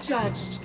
judged.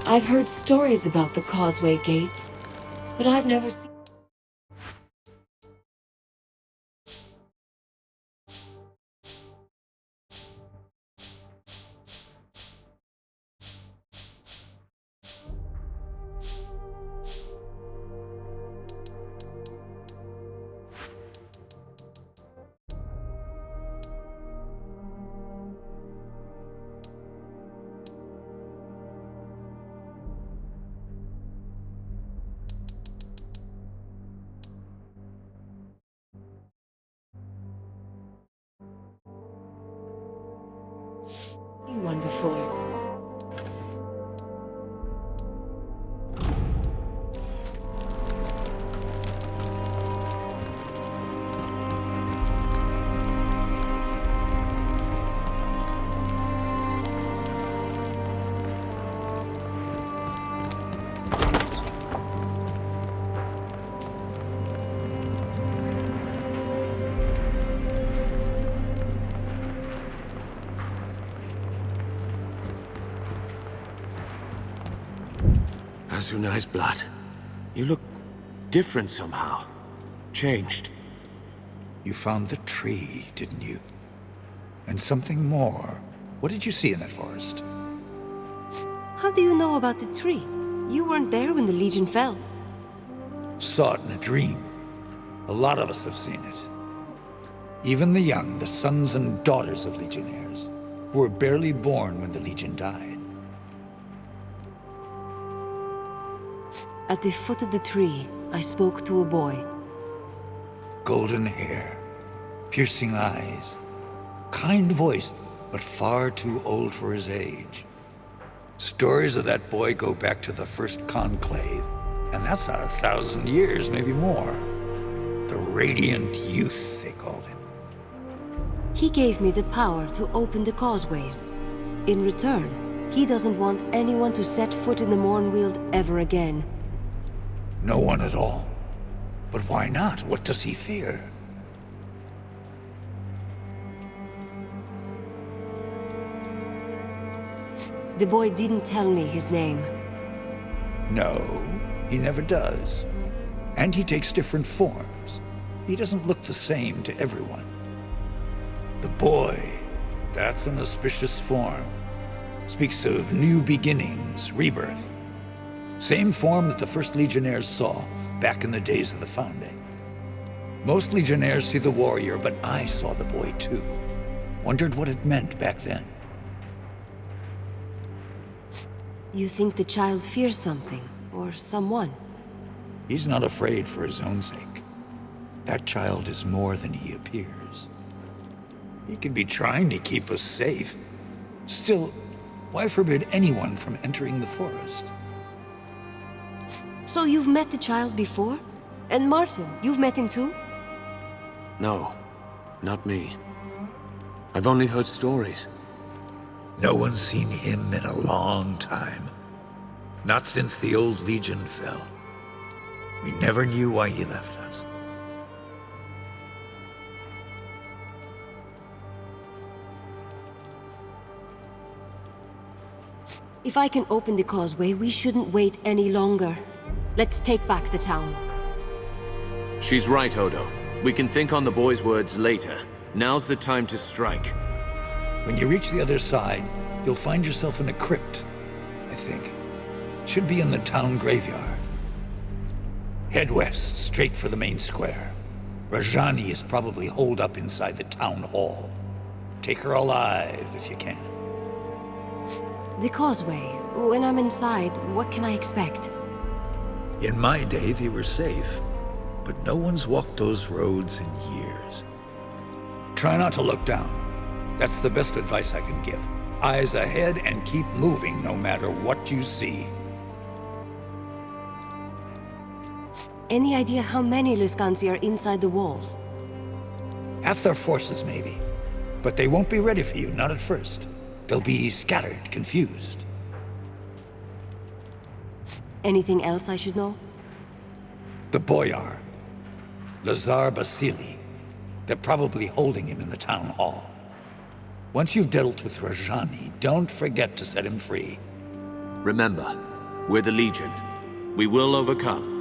I've heard stories about the Causeway Gates, but I've never seen... one before. Asunai's blood. You look different somehow. Changed. You found the tree, didn't you? And something more. What did you see in that forest? How do you know about the tree? You weren't there when the Legion fell. Saw it in a dream. A lot of us have seen it. Even the young, the sons and daughters of Legionnaires, who were barely born when the Legion died. At the foot of the tree, I spoke to a boy. Golden hair, piercing eyes, kind voice, but far too old for his age. Stories of that boy go back to the first conclave, and that's not 1,000 years, maybe more. The Radiant Youth, they called him. He gave me the power to open the causeways. In return, He doesn't want anyone to set foot in the Mornweald ever again. No one at all. But why not? What does he fear? The boy didn't tell me his name. No, he never does. And he takes different forms. He doesn't look the same to everyone. The boy, that's an auspicious form. Speaks of new beginnings, rebirth. Same form that the first Legionnaires saw back in the days of the Founding. Most Legionnaires see the warrior, but I saw the boy too. Wondered what it meant back then. You think the child fears something, or someone? He's not afraid for his own sake. That child is more than he appears. He could be trying to keep us safe. Still, why forbid anyone from entering the forest? So you've met the child before? And Martin, you've met him too? No, not me. I've only heard stories. No one's seen him in a long time. Not since the old Legion fell. We never knew why he left us. If I can open the causeway, we shouldn't wait any longer. Let's take back the town. She's right, Odo. We can think on the boy's words later. Now's the time to strike. When you reach the other side, you'll find yourself in a crypt, I think. Should be in the town graveyard. Head west, straight for the main square. Rajani is probably holed up inside the town hall. Take her alive if you can. The causeway. When I'm inside, what can I expect? In my day, they were safe, but no one's walked those roads in years. Try not to look down. That's the best advice I can give. Eyes ahead and keep moving no matter what you see. Any idea how many Liscansi are inside the walls? Half their forces, maybe. But they won't be ready for you, not at first. They'll be scattered, confused. Anything else I should know? The Boyar. Lazar Basili. They're probably holding him in the town hall. Once you've dealt with Rajani, don't forget to set him free. Remember, we're the Legion. We will overcome.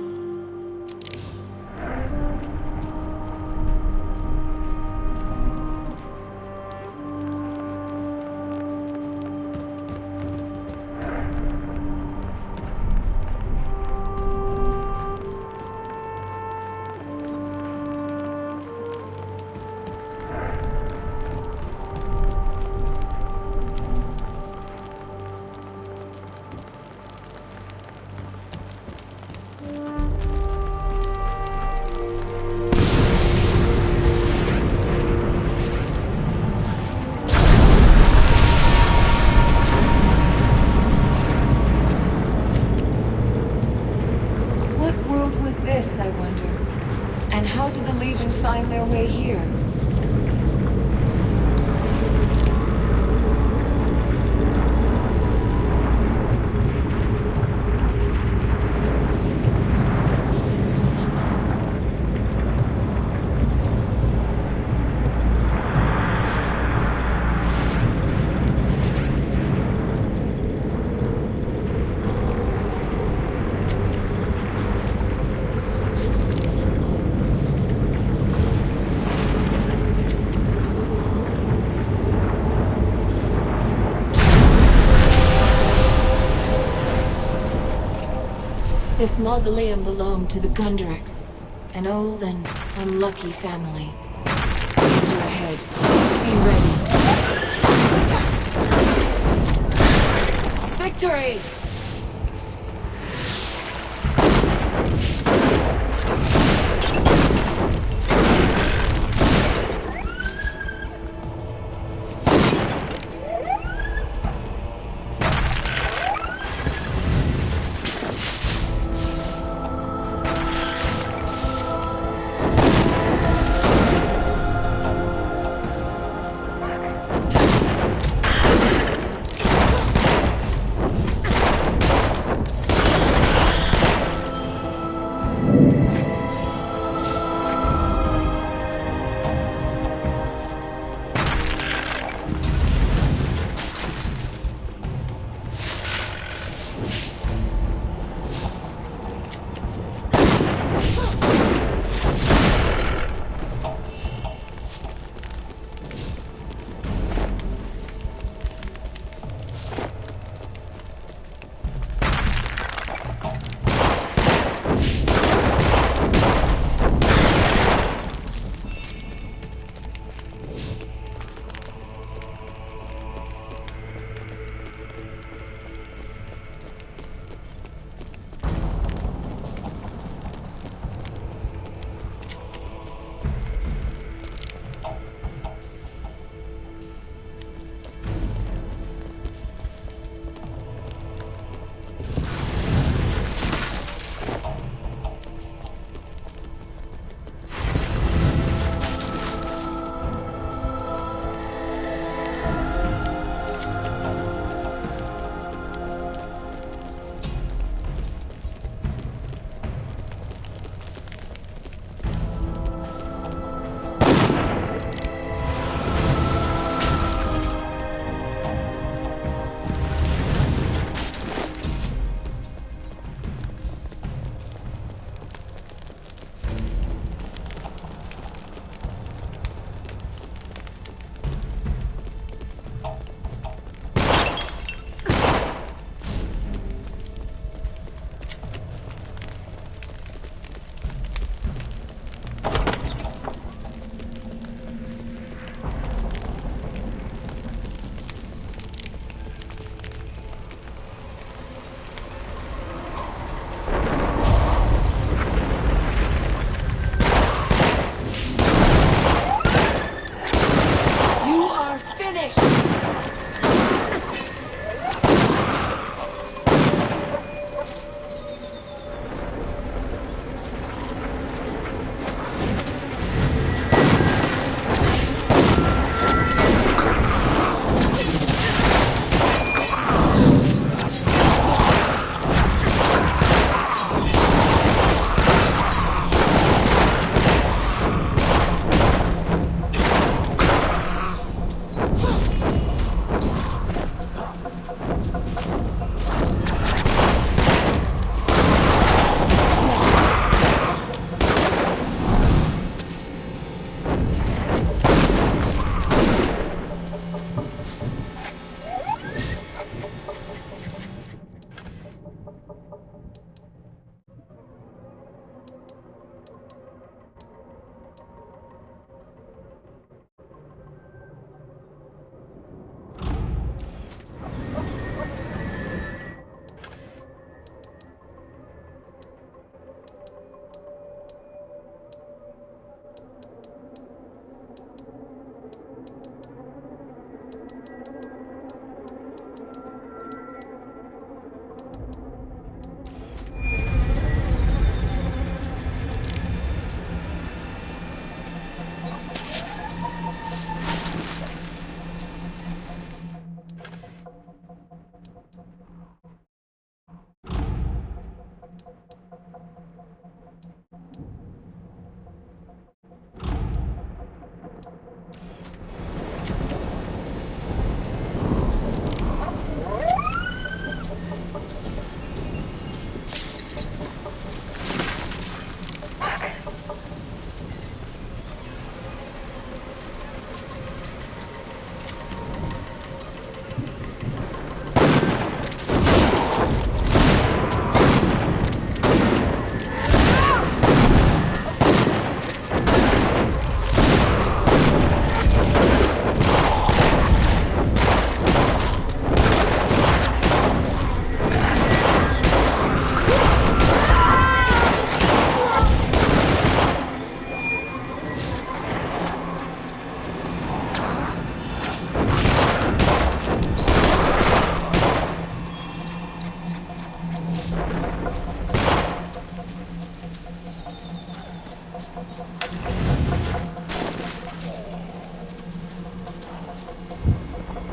I wonder. And how did the Legion find their way here? This mausoleum belonged to the Gundrex, an old and unlucky family. Danger ahead. Be ready. Victory!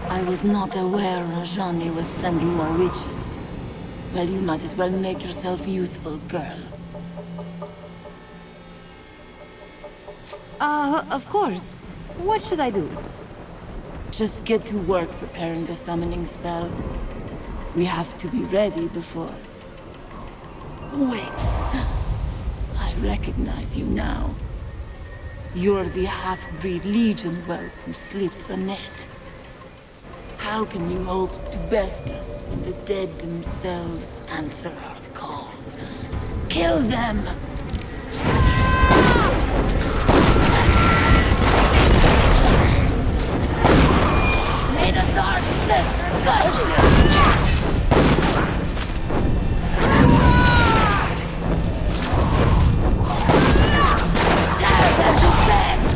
I was not aware Johnny was sending more witches. Well, you might as well make yourself useful, girl. Of course. What should I do? Just get to work preparing the summoning spell. We have to be ready before... Wait. I recognize you now. You're the half-breed Legion whelp who slipped the net. How can you hope to best us when the dead themselves answer our call? Kill them! May the Dark Sister guide you! Tear them to bits!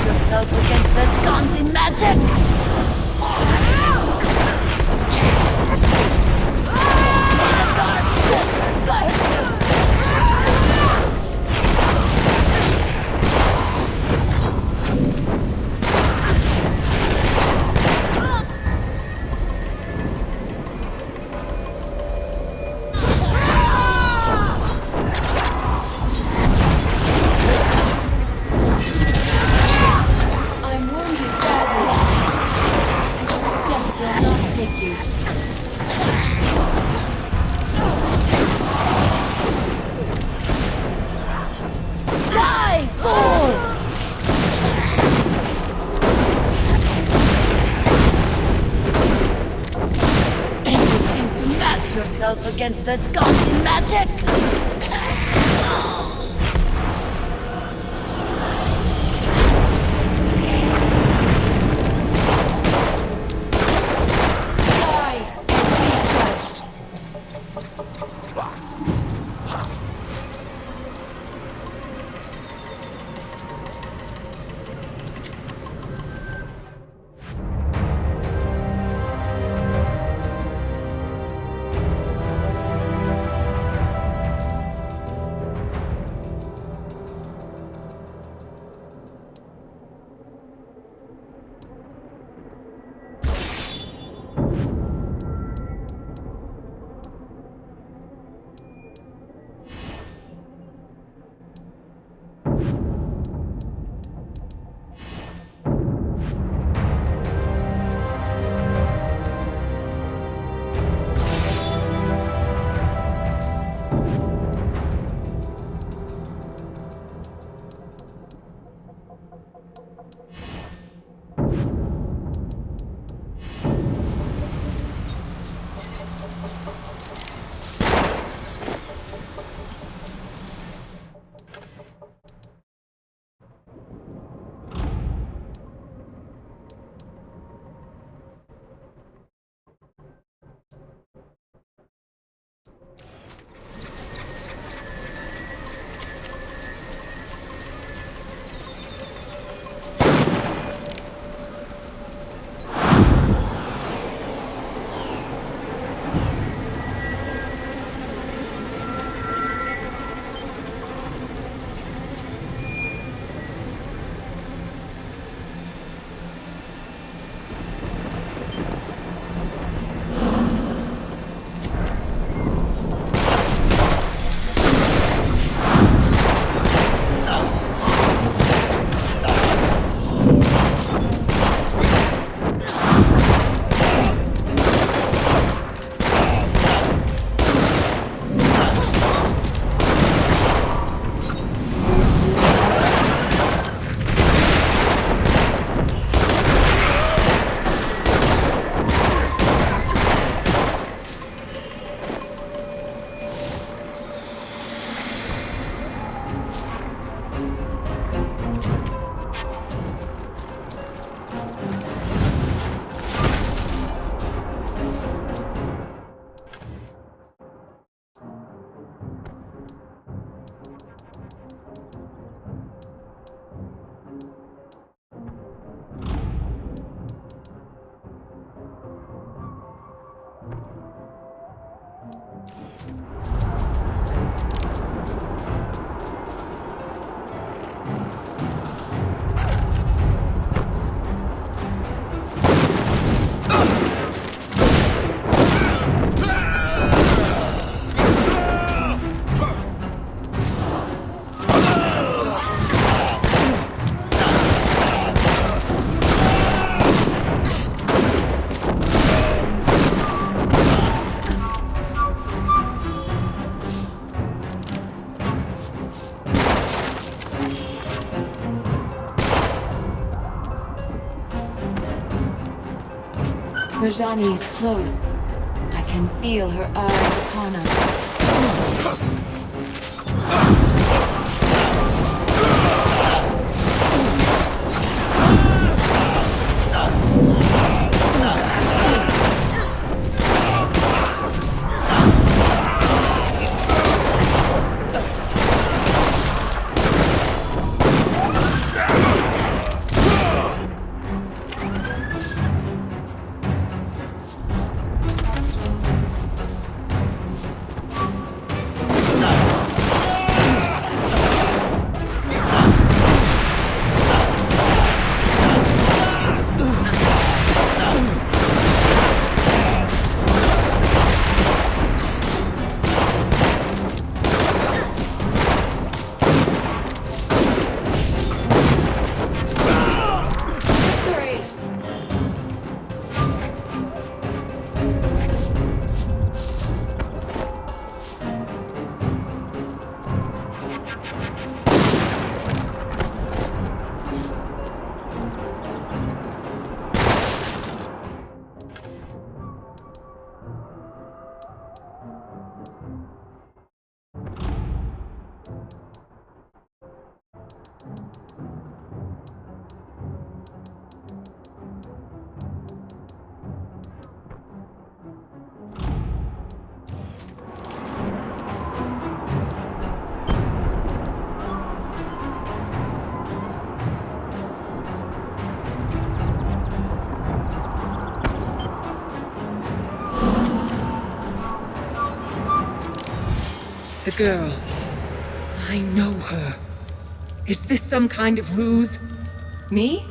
Yourself against this Gonzi magic! May the Dark Sister guide you! I'm wounded badly. Death will not take you. Die, fool! And you think to match yourself against this Gonzi magic? Die and be judged. Rajani is close. I can feel her eyes upon us. The girl. I know her. Is this some kind of ruse? Me?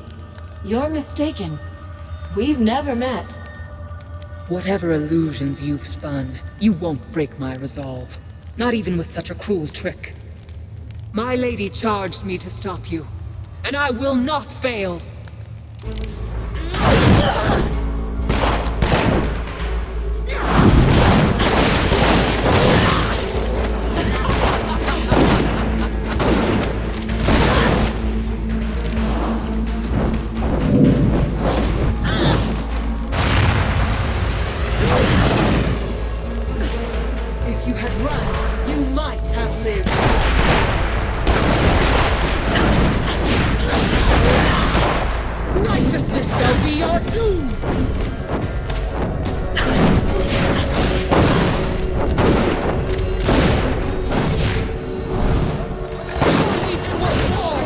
You're mistaken. We've never met. Whatever illusions you've spun, you won't break my resolve. Not even with such a cruel trick. My lady charged me to stop you, and I will not fail! If you had run, you might have lived. Righteousness shall be your doom! Your legion will fall!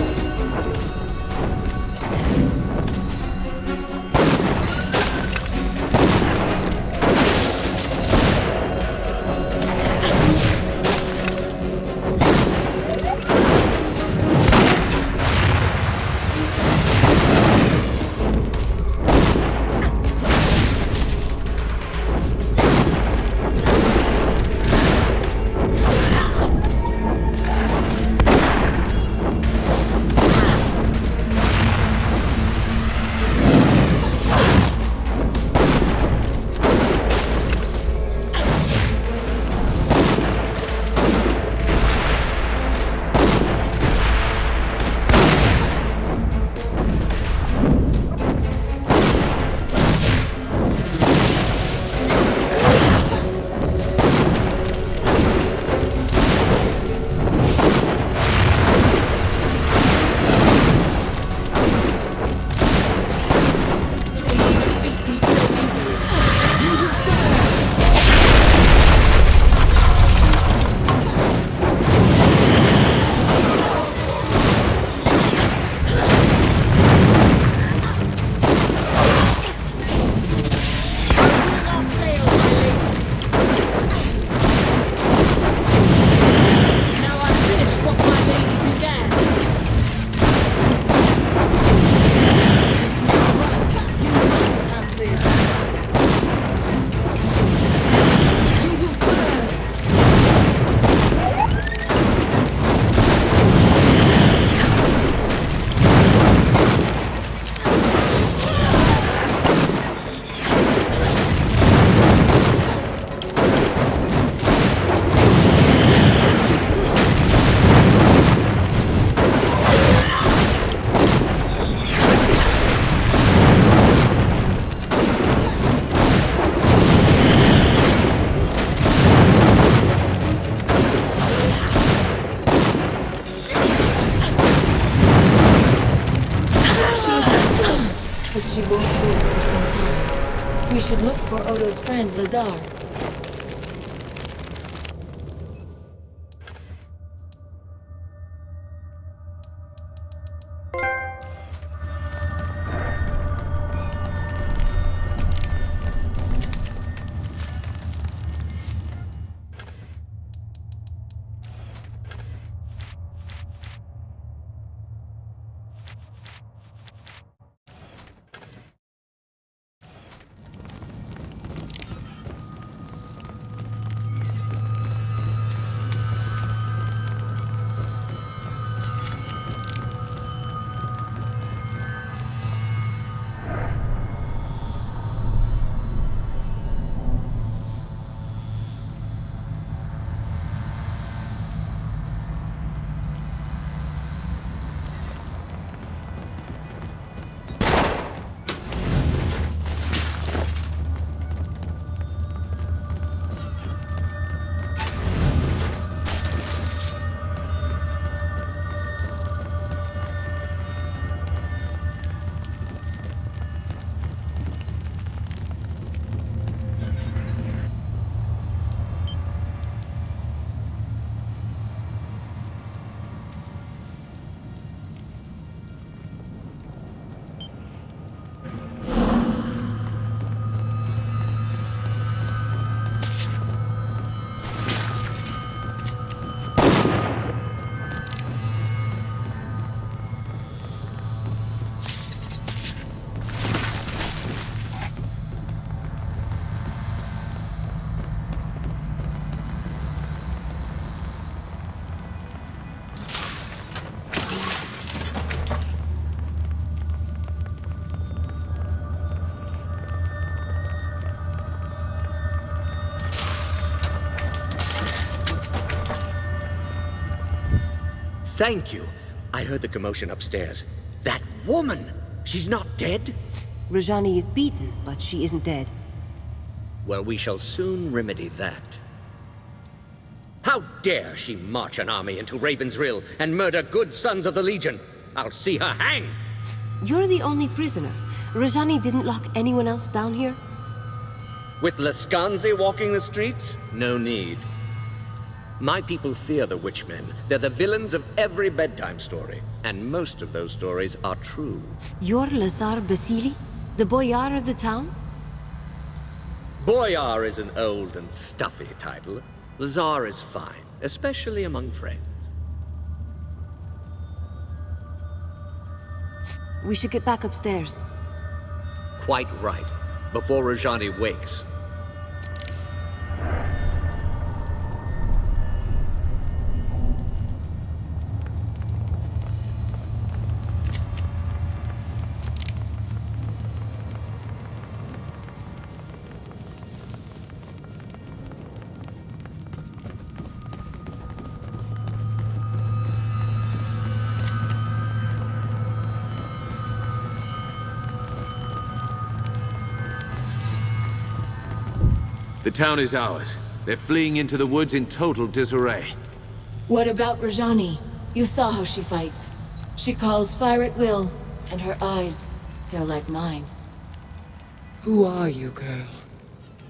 friend, Lazar. Thank you. I heard the commotion upstairs. That woman! She's not dead? Rajani is beaten, but she isn't dead. Well, we shall soon remedy that. How dare she march an army into Raven's Rill and murder good sons of the Legion? I'll see her hang! You're the only prisoner. Rajani didn't lock anyone else down here? With Lascanzi walking the streets? No need. My people fear the witchmen. They're the villains of every bedtime story. And most of those stories are true. You're Lazar Basili? The boyar of the town? Boyar is an old and stuffy title. Lazar is fine, especially among friends. We should get back upstairs. Quite right. Before Rajani wakes. The town is ours. They're fleeing into the woods in total disarray. What about Rajani? You saw how she fights. She calls fire at will, and her eyes, they're like mine. Who are you, girl?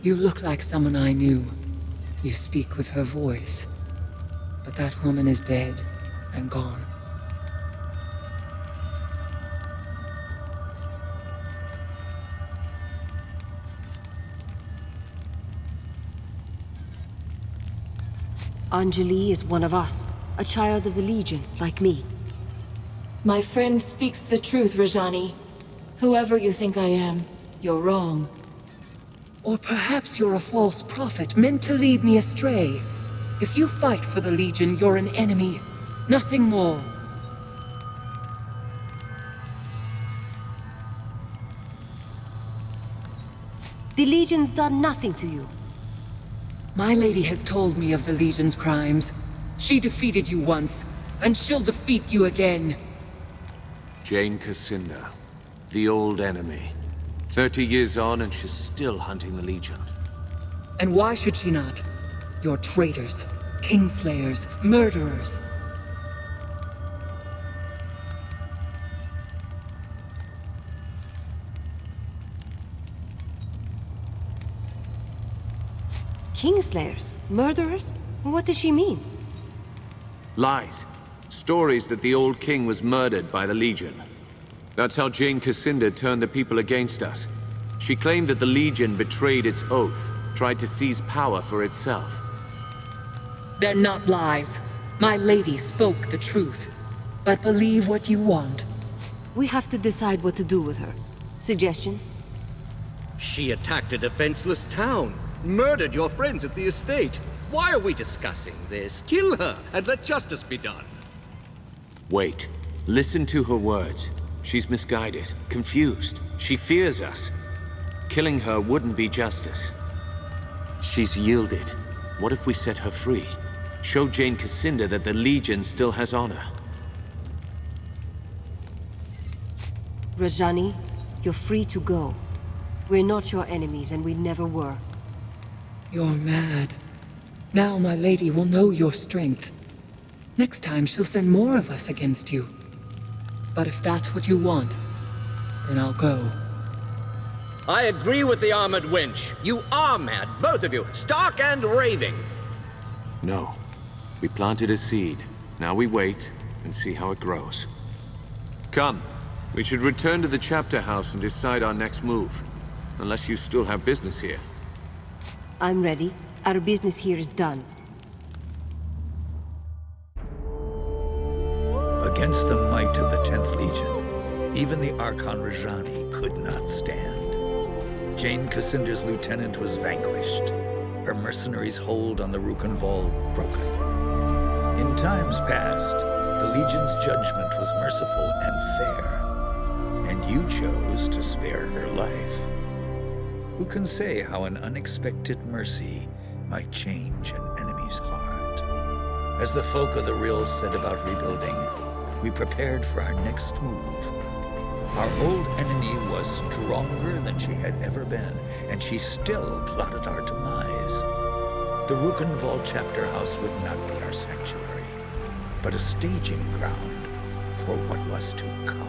You look like someone I knew. You speak with her voice. But that woman is dead and gone. Anjali is one of us, a child of the Legion, like me. My friend speaks the truth, Rajani. Whoever you think I am, you're wrong. Or perhaps you're a false prophet meant to lead me astray. If you fight for the Legion, you're an enemy, nothing more. The Legion's done nothing to you. My lady has told me of the Legion's crimes. She defeated you once, and she'll defeat you again. Jane Cassinda, the old enemy. 30 years on and she's still hunting the Legion. And why should she not? You're traitors, kingslayers, murderers. Kingslayers? Murderers? What does she mean? Lies. Stories that the old king was murdered by the Legion. That's how Jane Cassinda turned the people against us. She claimed that the Legion betrayed its oath, tried to seize power for itself. They're not lies. My lady spoke the truth. But believe what you want. We have to decide what to do with her. Suggestions? She attacked a defenseless town, murdered your friends at the estate. Why are we discussing this? Kill her and let justice be done. Wait. Listen to her words. She's misguided, confused. She fears us. Killing her wouldn't be justice. She's yielded. What if we set her free? Show Jane Cassinda that the Legion still has honor. Rajani, you're free to go. We're not your enemies, and we never were. You're mad. Now my lady will know your strength. Next time she'll send more of us against you. But if that's what you want, then I'll go. I agree with the armored wench. You are mad, both of you, stark and raving. No. We planted a seed. Now we wait and see how it grows. Come. We should return to the chapter house and decide our next move. Unless you still have business here. I'm ready. Our business here is done. Against the might of the 10th Legion, even the Archon Rajani could not stand. Jane Cassinda's lieutenant was vanquished, her mercenaries' hold on the Rukenval broken. In times past, the Legion's judgment was merciful and fair, and you chose to spare her life. Who can say how an unexpected mercy might change an enemy's heart? As the folk of the Rill said about rebuilding, we prepared for our next move. Our old enemy was stronger than she had ever been, and she still plotted our demise. The Rukenval chapter house would not be our sanctuary, but a staging ground for what was to come.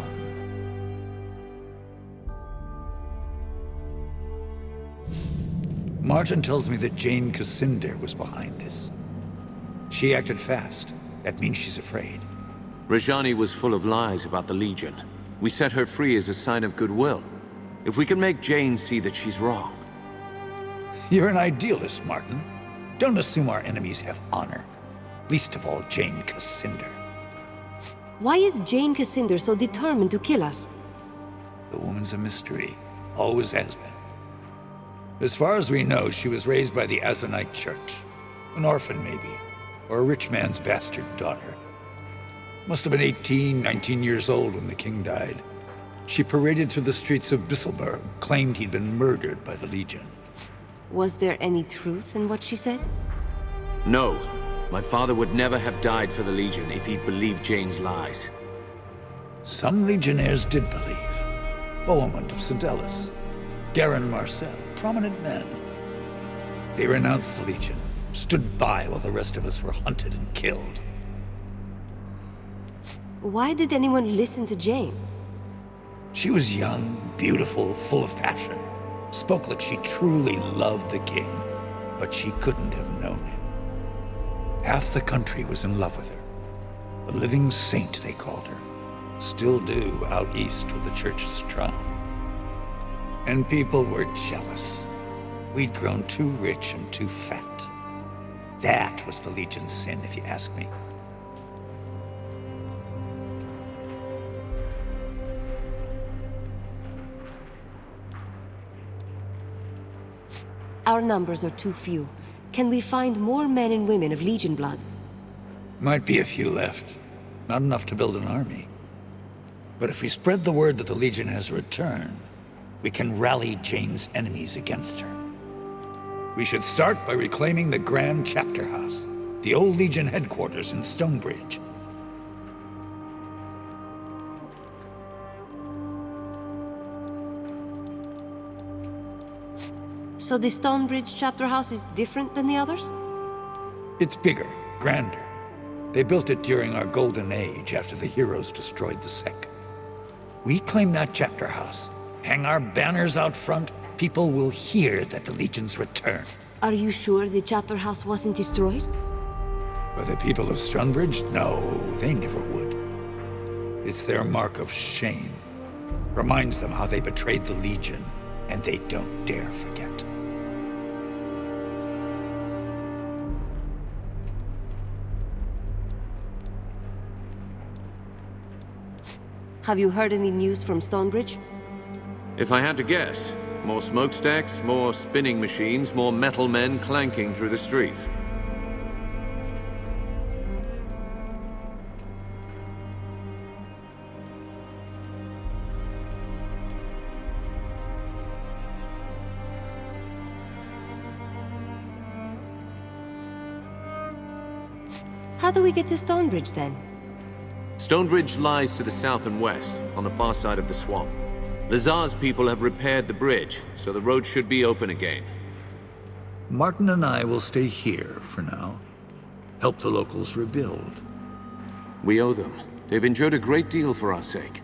Martin tells me that Jane Cassinda was behind this. She acted fast. That means she's afraid. Rajani was full of lies about the Legion. We set her free as a sign of goodwill. If we can make Jane see that she's wrong. You're an idealist, Martin. Don't assume our enemies have honor. Least of all, Jane Cassinda. Why is Jane Cassinda so determined to kill us? The woman's a mystery. Always has been. As far as we know, she was raised by the Azanite Church. An orphan, maybe. Or a rich man's bastard daughter. Must have been 18, 19 years old when the king died. She paraded through the streets of Bisselberg, claimed he'd been murdered by the Legion. Was there any truth in what she said? No. My father would never have died for the Legion if he'd believed Jane's lies. Some legionnaires did believe. Bohemund of St. Ellis, Garin Marcel, prominent men. They renounced the Legion, stood by while the rest of us were hunted and killed. Why did anyone listen to Jane? She was young, beautiful, full of passion. Spoke like she truly loved the king, but she couldn't have known him. Half the country was in love with her. The living saint, they called her. Still do out east where the church is strong. And people were jealous. We'd grown too rich and too fat. That was the Legion's sin, if you ask me. Our numbers are too few. Can we find more men and women of Legion blood? Might be a few left. Not enough to build an army. But if we spread the word that the Legion has returned, we can rally Jane's enemies against her. We should start by reclaiming the Grand Chapter House, the old Legion headquarters in Stonebridge. So the Stonebridge chapter house is different than the others? It's bigger, grander. They built it during our golden age after the heroes destroyed the Sec. We claim that chapter house, hang our banners out front, people will hear that the Legion's return. Are you sure the chapter house wasn't destroyed? By the people of Stonebridge? No, they never would. It's their mark of shame. Reminds them how they betrayed the Legion, and they don't dare forget. Have you heard any news from Stonebridge? If I had to guess, more smokestacks, more spinning machines, more metal men clanking through the streets. How do we get to Stonebridge then? Stonebridge lies to the south and west, on the far side of the swamp. Lazar's people have repaired the bridge, so the road should be open again. Martin and I will stay here for now. Help the locals rebuild. We owe them. They've endured a great deal for our sake.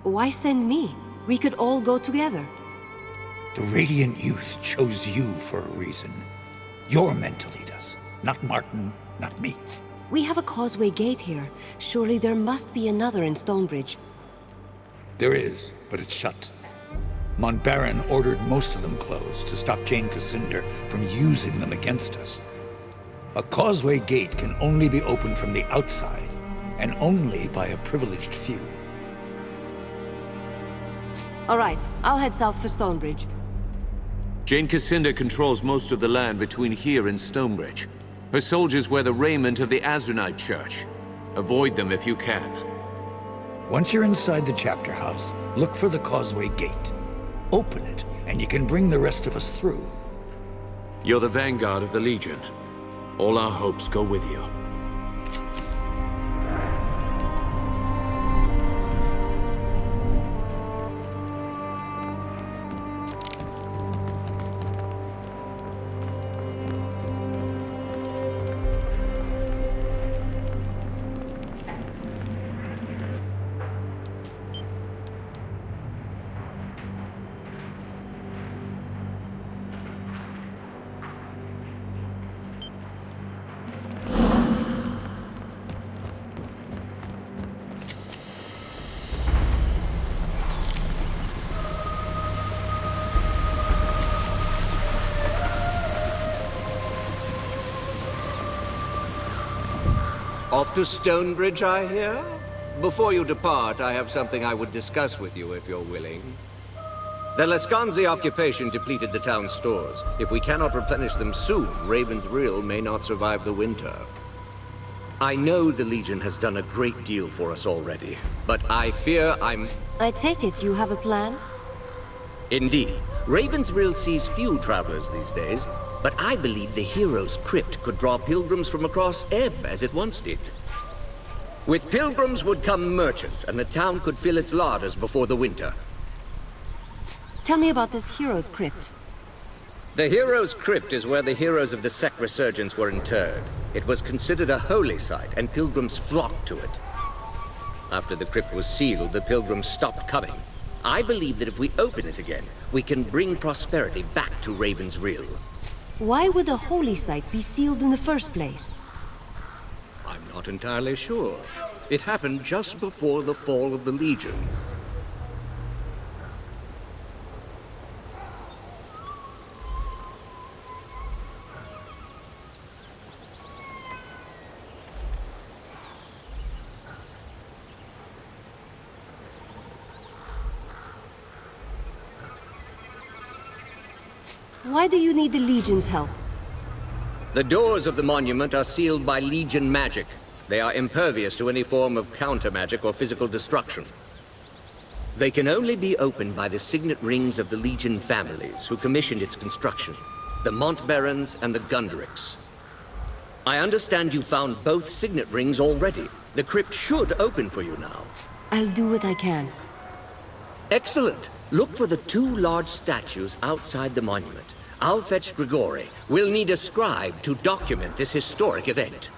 Why send me? We could all go together. The Radiant Youth chose you for a reason. You're meant to lead us, not Martin, not me. We have a causeway gate here. Surely there must be another in Stonebridge. There is, but it's shut. Montbaron ordered most of them closed to stop Jane Cassander from using them against us. A causeway gate can only be opened from the outside, and only by a privileged few. All right, I'll head south for Stonebridge. Jane Cassander controls most of the land between here and Stonebridge. Her soldiers wear the raiment of the Azranite Church. Avoid them if you can. Once you're inside the chapter house, look for the causeway gate. Open it, and you can bring the rest of us through. You're the vanguard of the Legion. All our hopes go with you. Off to Stonebridge, I hear? Before you depart, I have something I would discuss with you if you're willing. The Lascanzi occupation depleted the town's stores. If we cannot replenish them soon, Raven's Rill may not survive the winter. I know the Legion has done a great deal for us already, but I fear I take it you have a plan? Indeed. Raven's Rill sees few travelers these days, but I believe the Hero's Crypt could draw pilgrims from across Ebb, as it once did. With pilgrims would come merchants, and the town could fill its larders before the winter. Tell me about this Hero's Crypt. The Hero's Crypt is where the heroes of the Sect Resurgence were interred. It was considered a holy site, and pilgrims flocked to it. After the crypt was sealed, the pilgrims stopped coming. I believe that if we open it again, we can bring prosperity back to Raven's Rill. Why would the holy site be sealed in the first place? I'm not entirely sure. It happened just before the fall of the Legion. Why do you need the Legion's help? The doors of the monument are sealed by Legion magic. They are impervious to any form of counter-magic or physical destruction. They can only be opened by the signet rings of the Legion families who commissioned its construction, the Montbarons and the Gundricks. I understand you found both signet rings already. The crypt should open for you now. I'll do what I can. Excellent. Look for the two large statues outside the monument. I'll fetch Grigori. We'll need a scribe to document this historic event.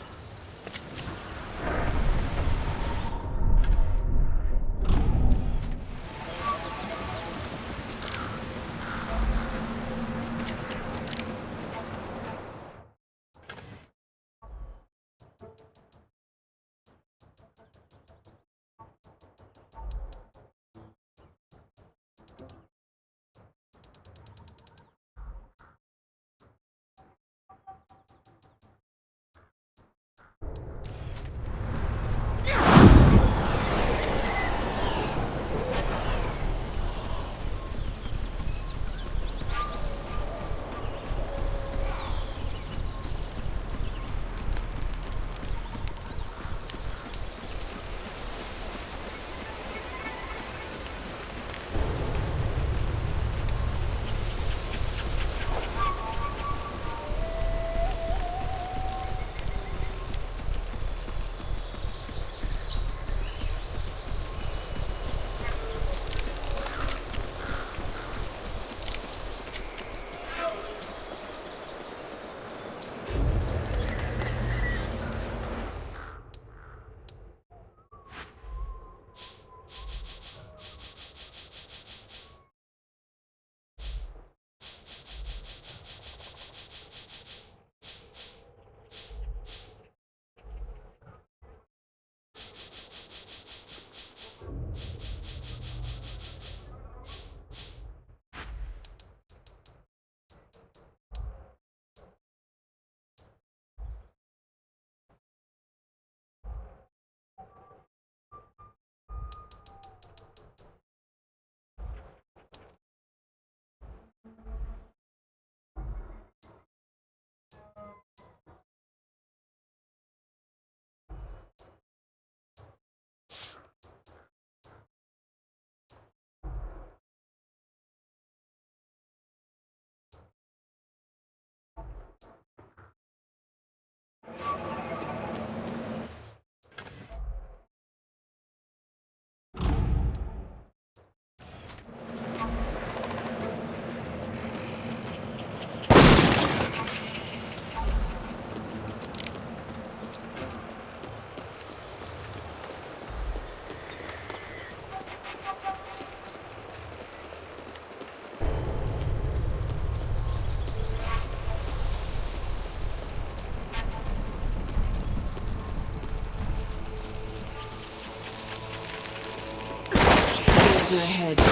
Danger ahead. Be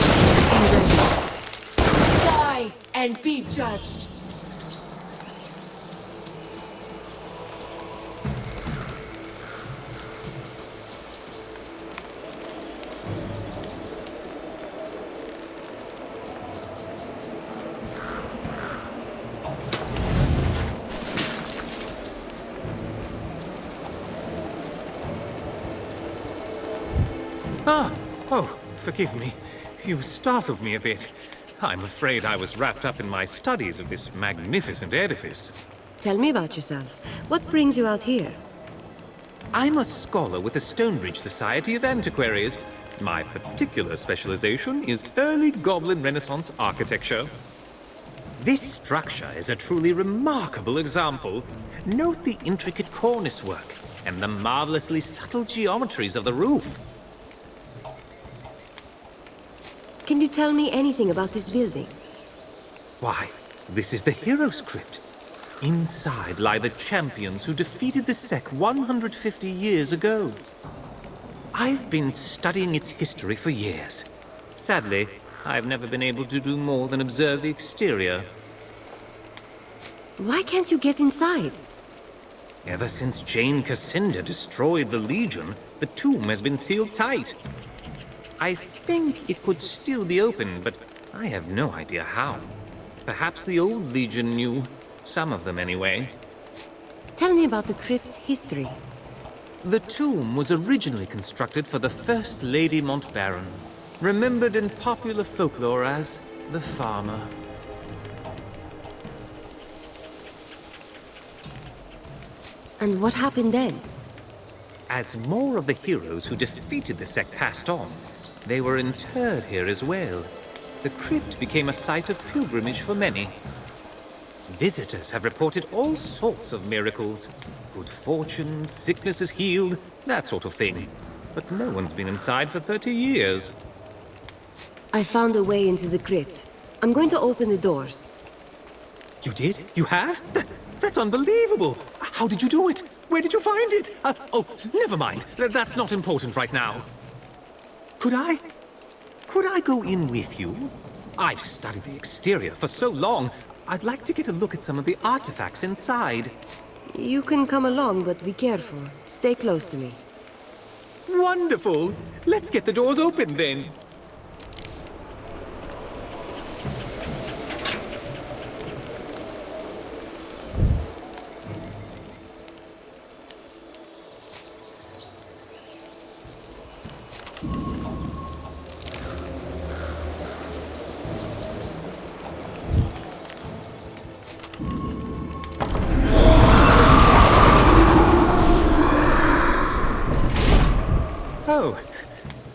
ready. Die and be judged. Oh, forgive me. You startled me a bit. I'm afraid I was wrapped up in my studies of this magnificent edifice. Tell me about yourself. What brings you out here? I'm a scholar with the Stonebridge Society of Antiquaries. My particular specialization is early Goblin Renaissance architecture. This structure is a truly remarkable example. Note the intricate cornice work and the marvelously subtle geometries of the roof. Can you tell me anything about this building? Why, this is the Hero's Crypt. Inside lie the champions who defeated the Sec 150 years ago. I've been studying its history for years. Sadly, I've never been able to do more than observe the exterior. Why can't you get inside? Ever since Jane Cassinda destroyed the Legion, the tomb has been sealed tight. I think it could still be open, but I have no idea how. Perhaps the old Legion knew. Some of them, anyway. Tell me about the crypt's history. The tomb was originally constructed for the First Lady Montbaron, remembered in popular folklore as the Farmer. And what happened then? As more of the heroes who defeated the sect passed on, they were interred here as well. The crypt became a site of pilgrimage for many. Visitors have reported all sorts of miracles. Good fortune, sicknesses healed, that sort of thing. But no one's been inside for 30 years. I found a way into the crypt. I'm going to open the doors. You did? You have? That's unbelievable! How did you do it? Where did you find it? Oh, never mind. That's not important right now. Could I go in with you? I've studied the exterior for so long. I'd like to get a look at some of the artifacts inside. You can come along, but be careful. Stay close to me. Wonderful! Let's get the doors open then.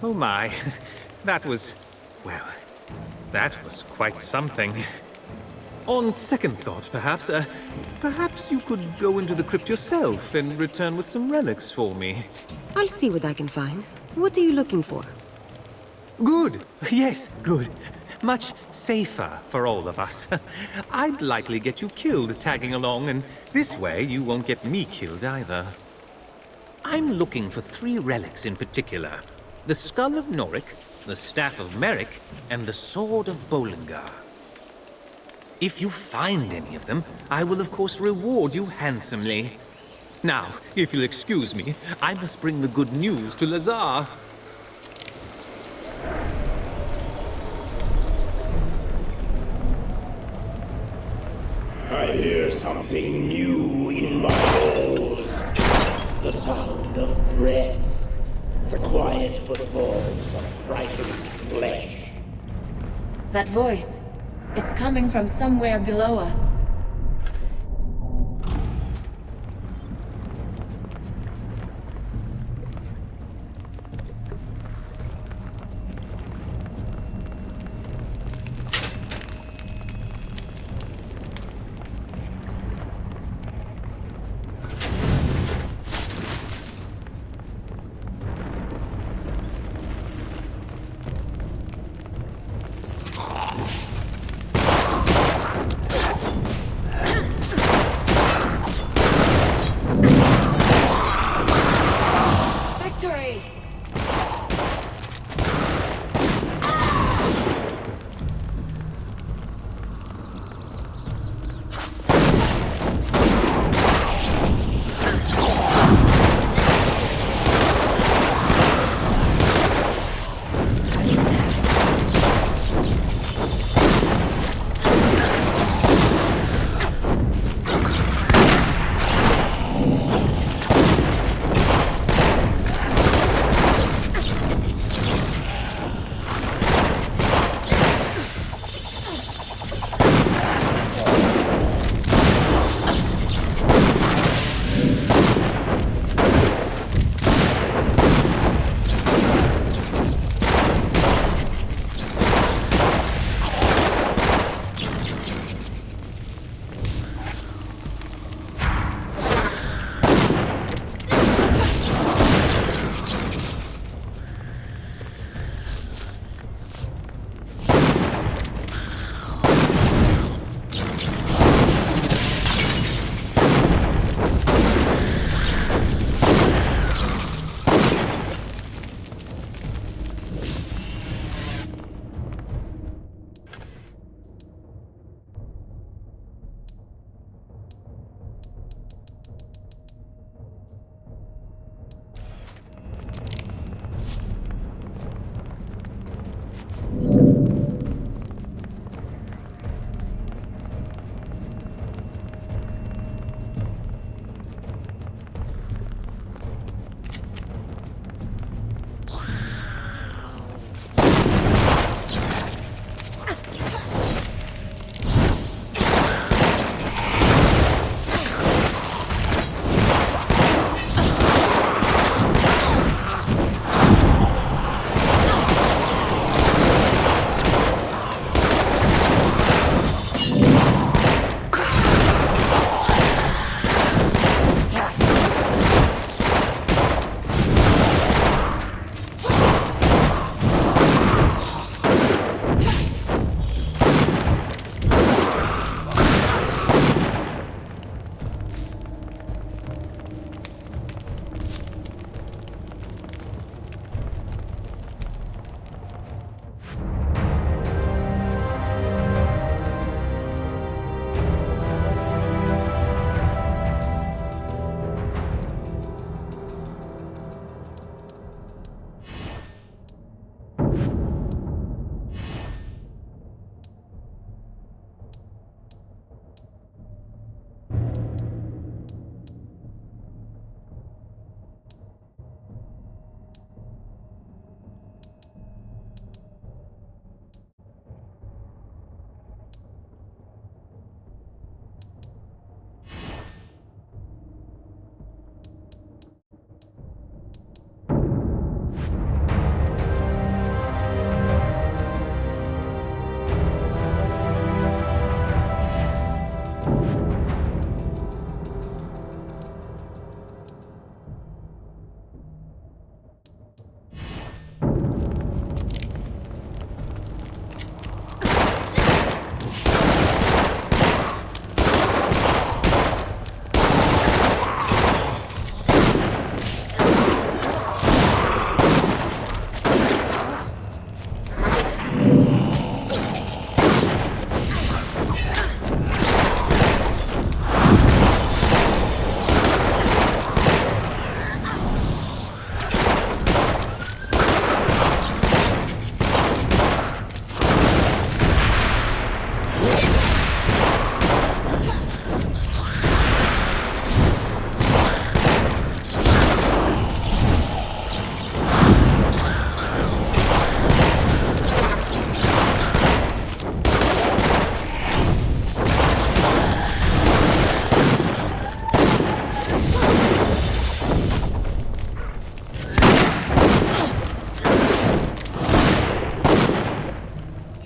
Oh my. That was quite something. On second thought, perhaps you could go into the crypt yourself and return with some relics for me. I'll see what I can find. What are you looking for? Good. Yes, good. Much safer for all of us. I'd likely get you killed tagging along, and this way you won't get me killed either. I'm looking for 3 relics in particular. The Skull of Noric, the Staff of Merrick, and the Sword of Bollingar. If you find any of them, I will of course reward you handsomely. Now, if you'll excuse me, I must bring the good news to Lazar. I hear something new in my halls. The sound of breath. The quiet footfalls of frightened flesh. That voice. It's coming from somewhere below us.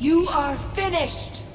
You are finished!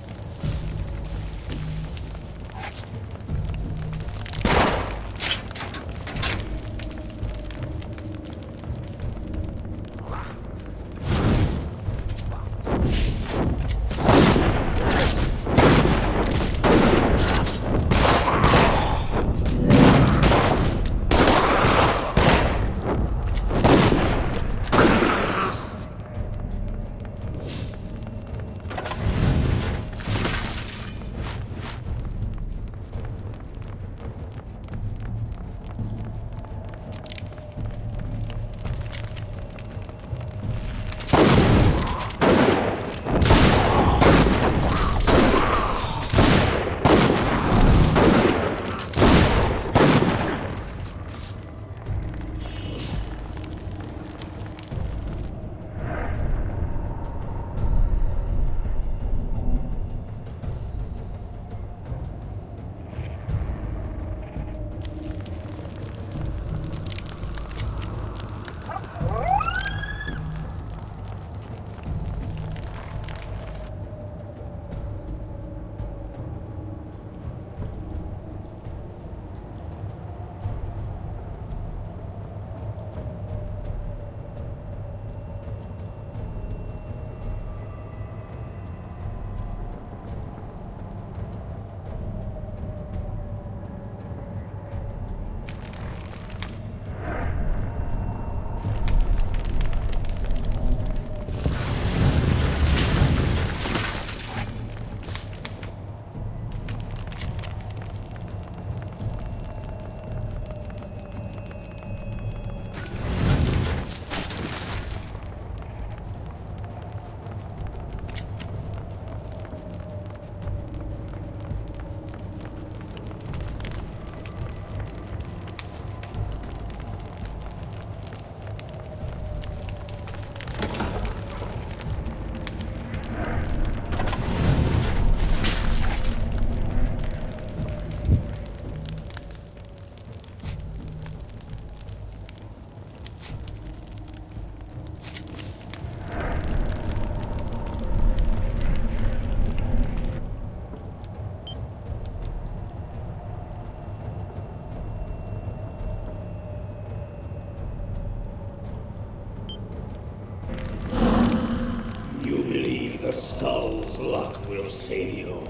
You believe the skull's luck will save you.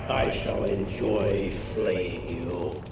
I shall enjoy flaying you.